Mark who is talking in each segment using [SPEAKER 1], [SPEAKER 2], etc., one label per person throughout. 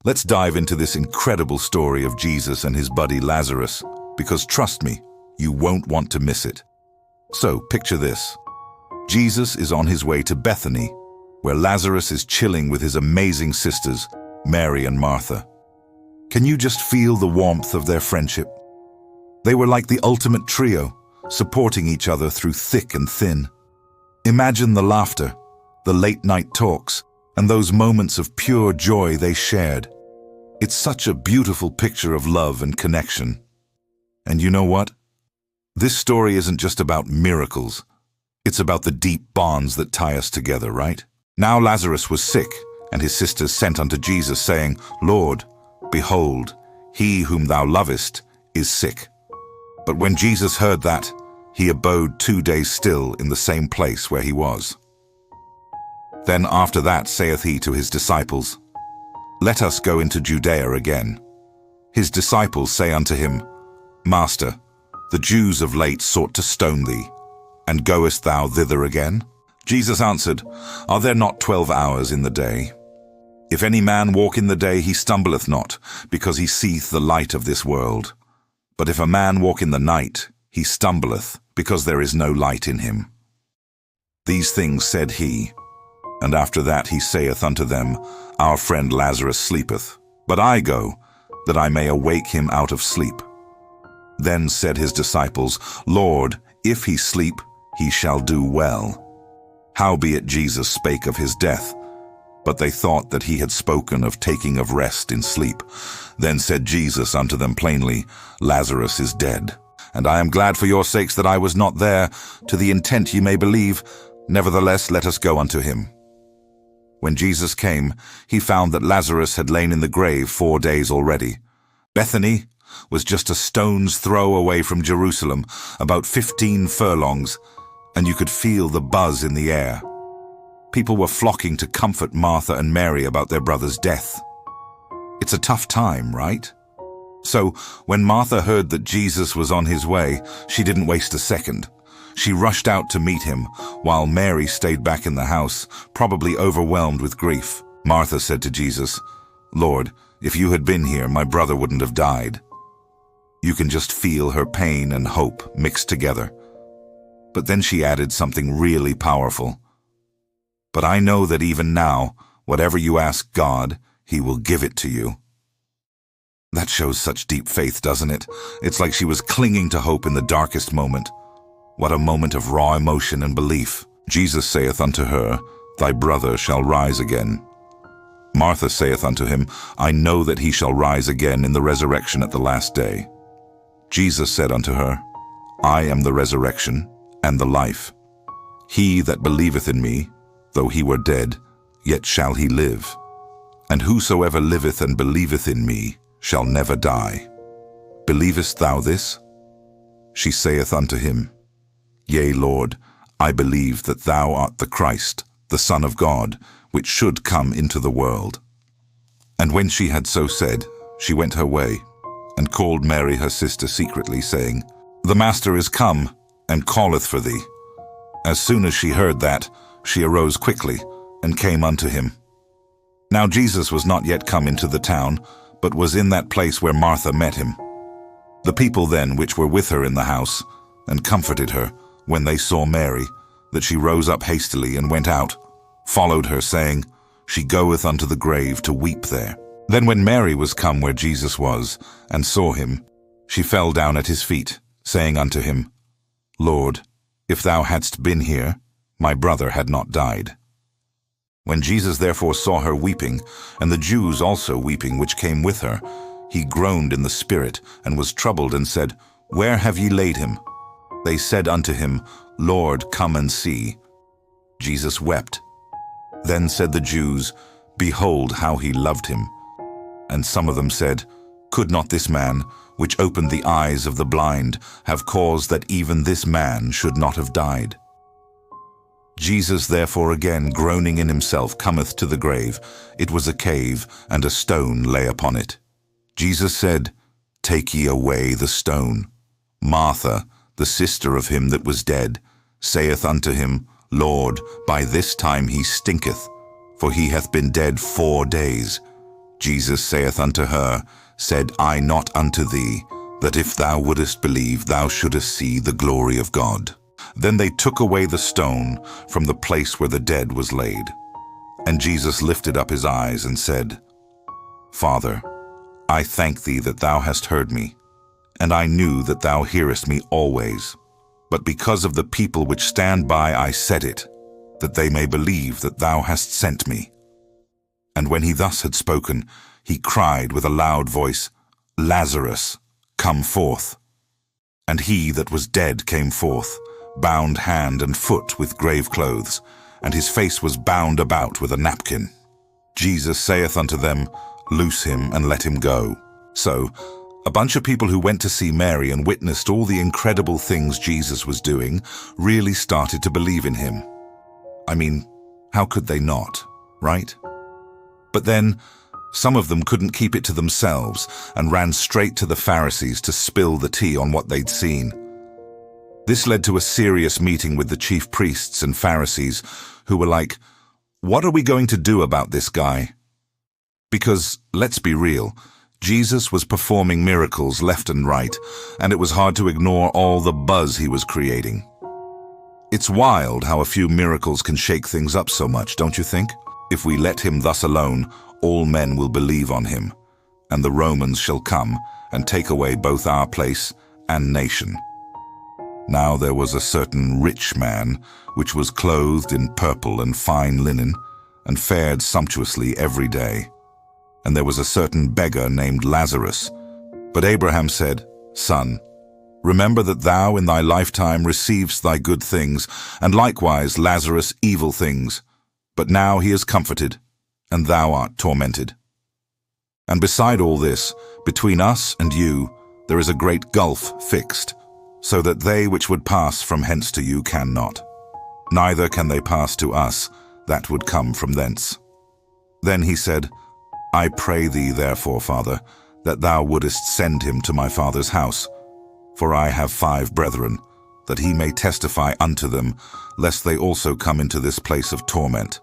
[SPEAKER 1] Let's dive into this incredible story of Jesus and his buddy Lazarus, because trust me, you won't want to miss it. So, picture this. Jesus is on his way to Bethany, where Lazarus is chilling with his amazing sisters, Mary and Martha. Can you just feel the warmth of their friendship? They were like the ultimate trio, supporting each other through thick and thin. Imagine the laughter, the late-night talks, and those moments of pure joy they shared. It's such a beautiful picture of love and connection. And you know what? This story isn't just about miracles. It's about the deep bonds that tie us together, right? Now Lazarus was sick, and his sisters sent unto Jesus, saying, Lord, behold, he whom thou lovest is sick. But when Jesus heard that, he abode 2 days still in the same place where he was. Then after that saith he to his disciples, Let us go into Judea again. His disciples say unto him, Master, the Jews of late sought to stone thee, and goest thou thither again? Jesus answered, Are there not 12 hours in the day? If any man walk in the day, he stumbleth not, because he seeth the light of this world. But if a man walk in the night, he stumbleth, because there is no light in him. These things said he, and after that he saith unto them, Our friend Lazarus sleepeth, but I go, that I may awake him out of sleep. Then said his disciples, Lord, if he sleep, he shall do well. Howbeit Jesus spake of his death, but they thought that he had spoken of taking of rest in sleep. Then said Jesus unto them plainly, Lazarus is dead, and I am glad for your sakes that I was not there, to the intent ye may believe. Nevertheless, let us go unto him. When Jesus came, he found that Lazarus had lain in the grave 4 days already. Bethany was just a stone's throw away from Jerusalem, about 15 furlongs, and you could feel the buzz in the air. People were flocking to comfort Martha and Mary about their brother's death. It's a tough time, right? So, when Martha heard that Jesus was on his way, she didn't waste a second. She rushed out to meet him, while Mary stayed back in the house, probably overwhelmed with grief. Martha said to Jesus, Lord, if you had been here, my brother wouldn't have died. You can just feel her pain and hope mixed together. But then she added something really powerful. But I know that even now, whatever you ask God, he will give it to you. That shows such deep faith, doesn't it? It's like she was clinging to hope in the darkest moment. What a moment of raw emotion and belief. Jesus saith unto her, Thy brother shall rise again. Martha saith unto him, I know that he shall rise again in the resurrection at the last day. Jesus said unto her, I am the resurrection and the life. He that believeth in me, though he were dead, yet shall he live. And whosoever liveth and believeth in me shall never die. Believest thou this? She saith unto him, Yea, Lord, I believe that thou art the Christ, the Son of God, which should come into the world. And when she had so said, she went her way, and called Mary her sister secretly, saying, The Master is come, and calleth for thee. As soon as she heard that, she arose quickly, and came unto him. Now Jesus was not yet come into the town, but was in that place where Martha met him. The people then which were with her in the house, and comforted her, when they saw Mary, that she rose up hastily and went out, followed her, saying, She goeth unto the grave to weep there. Then when Mary was come where Jesus was, and saw him, she fell down at his feet, saying unto him, Lord, if thou hadst been here, my brother had not died. When Jesus therefore saw her weeping, and the Jews also weeping which came with her, he groaned in the spirit, and was troubled, and said, Where have ye laid him? They said unto him, Lord, come and see. Jesus wept. Then said the Jews, Behold how he loved him. And some of them said, Could not this man, which opened the eyes of the blind, have caused that even this man should not have died? Jesus therefore again, groaning in himself, cometh to the grave. It was a cave, and a stone lay upon it. Jesus said, Take ye away the stone. Martha, the sister of him that was dead, saith unto him, Lord, by this time he stinketh, for he hath been dead 4 days. Jesus saith unto her, Said I not unto thee, that if thou wouldest believe, thou shouldest see the glory of God? Then they took away the stone from the place where the dead was laid. And Jesus lifted up his eyes and said, Father, I thank thee that thou hast heard me, and I knew that thou hearest me always. But because of the people which stand by I said it, that they may believe that thou hast sent me. And when he thus had spoken, he cried with a loud voice, Lazarus, come forth. And he that was dead came forth, bound hand and foot with grave clothes, and his face was bound about with a napkin. Jesus saith unto them, Loose him and let him go. So, a bunch of people who went to see Mary and witnessed all the incredible things Jesus was doing really started to believe in him. I mean, how could they not, right? But then, some of them couldn't keep it to themselves and ran straight to the Pharisees to spill the tea on what they'd seen. This led to a serious meeting with the chief priests and Pharisees, who were like, What are we going to do about this guy? Because, let's be real, Jesus was performing miracles left and right, and it was hard to ignore all the buzz he was creating. It's wild how a few miracles can shake things up so much, don't you think? If we let him thus alone, all men will believe on him, and the Romans shall come and take away both our place and nation. Now there was a certain rich man, which was clothed in purple and fine linen, and fared sumptuously every day. And there was a certain beggar named Lazarus. But Abraham said, Son, remember that thou in thy lifetime receivest thy good things, and likewise Lazarus evil things. But now he is comforted, and thou art tormented. And beside all this, between us and you, there is a great gulf fixed, so that they which would pass from hence to you cannot. Neither can they pass to us that would come from thence. Then he said, I pray thee therefore, Father, that thou wouldest send him to my father's house. For I have 5 brethren, that he may testify unto them, lest they also come into this place of torment.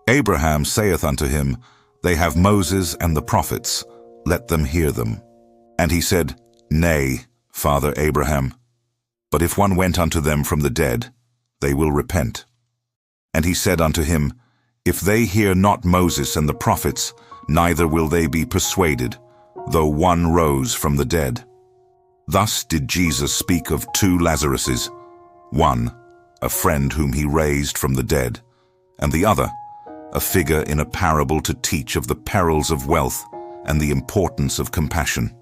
[SPEAKER 1] Abraham saith unto him, They have Moses and the prophets, let them hear them. And he said, Nay, Father Abraham, but if one went unto them from the dead, they will repent. And he said unto him, If they hear not Moses and the prophets, neither will they be persuaded, though one rose from the dead. Thus did Jesus speak of 2 Lazaruses, one, a friend whom he raised from the dead, and the other, a figure in a parable to teach of the perils of wealth and the importance of compassion.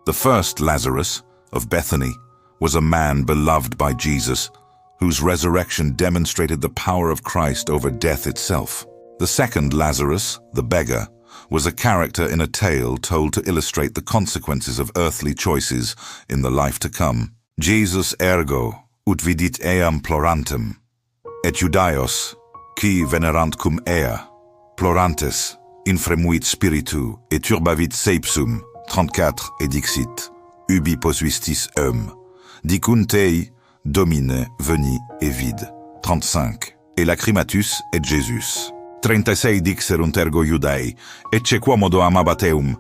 [SPEAKER 1] The first Lazarus, of Bethany, was a man beloved by Jesus, whose resurrection demonstrated the power of Christ over death itself. The second Lazarus, the beggar, was a character in a tale told to illustrate the consequences of earthly choices in the life to come. Jesus ergo, ut vidit eam plorantem, et Judaios, qui venerant cum ea, plorantes, infremuit spiritu, et turbavit seipsum, 34, et dixit, ubi posuistis dicuntei, domine, veni, et vide, 35, et lacrimatus et Jesus. 36 dixerunt ergo Iudei, ecce quomodo amabateum.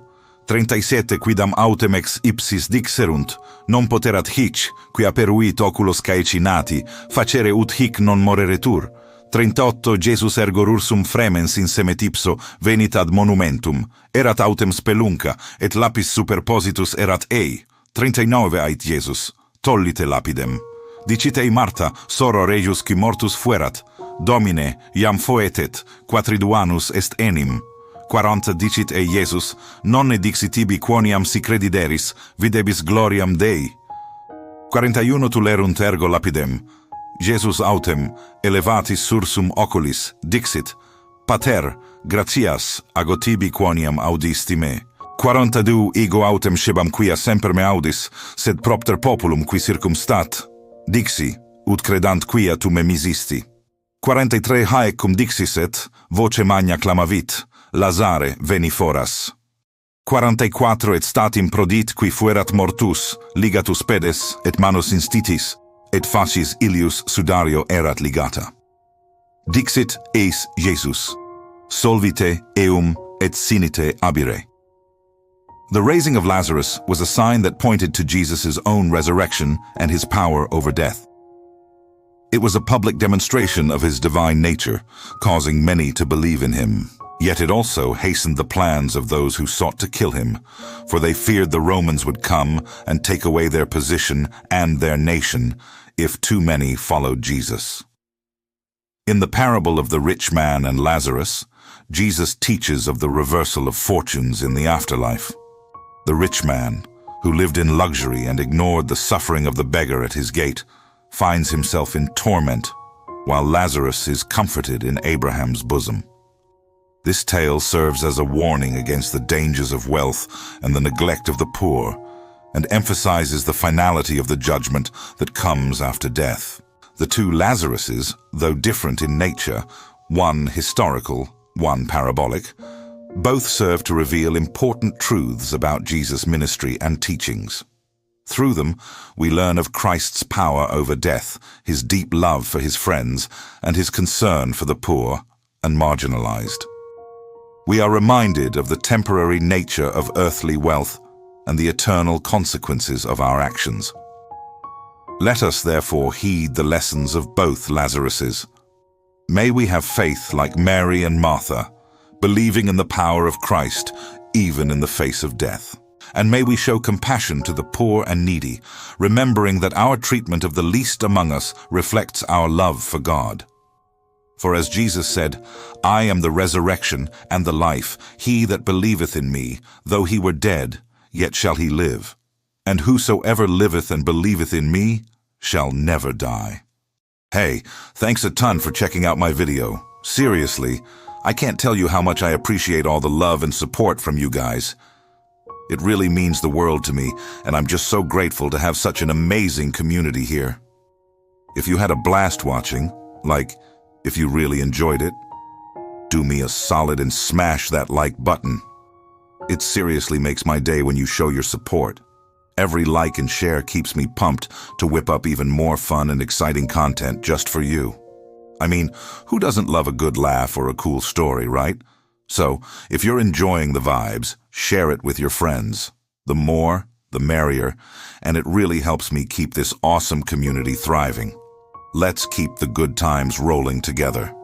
[SPEAKER 1] 37 quidam autem ex ipsis dixerunt, non poterat hic, qui aperuit oculos caecinati, facere ut hic non moreretur. 38 Jesus ergo ursum fremens in semet ipso venit ad monumentum, erat autem spelunca, et lapis superpositus erat ei. 39 ait Jesus, tollite lapidem. Dicite ei Marta, soror eius qui mortus fuerat, Domine, iam foetet, quatriduanus est enim. 40 dicit ei Iesus, non ne dixit ibi quoniam si credideris, videbis gloriam Dei. 41 tulerunt ergo lapidem. Jesus autem, elevatis sursum oculis, dixit, Pater, gratias, ago tibi quoniam audisti me. 42 ego autem scebam quia semper me audis, sed propter populum qui circumstat. Dixi, ut credant quia tu me misisti. 43 haec cum dixiset, voce magna clamavit, Lazare veni foras. 44 et statim prodit qui fuerat mortus, ligatus pedes, et manus institis, et facies ilius sudario erat ligata. Dixit eis Jesus, solvite eum et sinite abire. The raising of Lazarus was a sign that pointed to Jesus' own resurrection and his power over death. It was a public demonstration of his divine nature, causing many to believe in him. Yet it also hastened the plans of those who sought to kill him, for they feared the Romans would come and take away their position and their nation if too many followed Jesus. In the parable of the rich man and Lazarus, Jesus teaches of the reversal of fortunes in the afterlife. The rich man, who lived in luxury and ignored the suffering of the beggar at his gate, finds himself in torment, while Lazarus is comforted in Abraham's bosom. This tale serves as a warning against the dangers of wealth and the neglect of the poor, and emphasizes the finality of the judgment that comes after death. The two Lazaruses, though different in nature, one historical, one parabolic, both serve to reveal important truths about Jesus' ministry and teachings. Through them, we learn of Christ's power over death, his deep love for his friends, and his concern for the poor and marginalized. We are reminded of the temporary nature of earthly wealth and the eternal consequences of our actions. Let us therefore heed the lessons of both Lazaruses. May we have faith like Mary and Martha, believing in the power of Christ, even in the face of death. And may we show compassion to the poor and needy, remembering that our treatment of the least among us reflects our love for God. For as Jesus said, "I am the resurrection and the life. He that believeth in me, though he were dead, yet shall he live. And whosoever liveth and believeth in me shall never die." Hey, thanks a ton for checking out my video. Seriously, I can't tell you how much I appreciate all the love and support from you guys. It really means the world to me, and I'm just so grateful to have such an amazing community here. If you had a blast watching, like if you really enjoyed it, do me a solid and smash that like button. It seriously makes my day when you show your support. Every like and share keeps me pumped to whip up even more fun and exciting content just for you. I mean, who doesn't love a good laugh or a cool story, right? So, if you're enjoying the vibes, share it with your friends. The more, the merrier, and it really helps me keep this awesome community thriving. Let's keep the good times rolling together.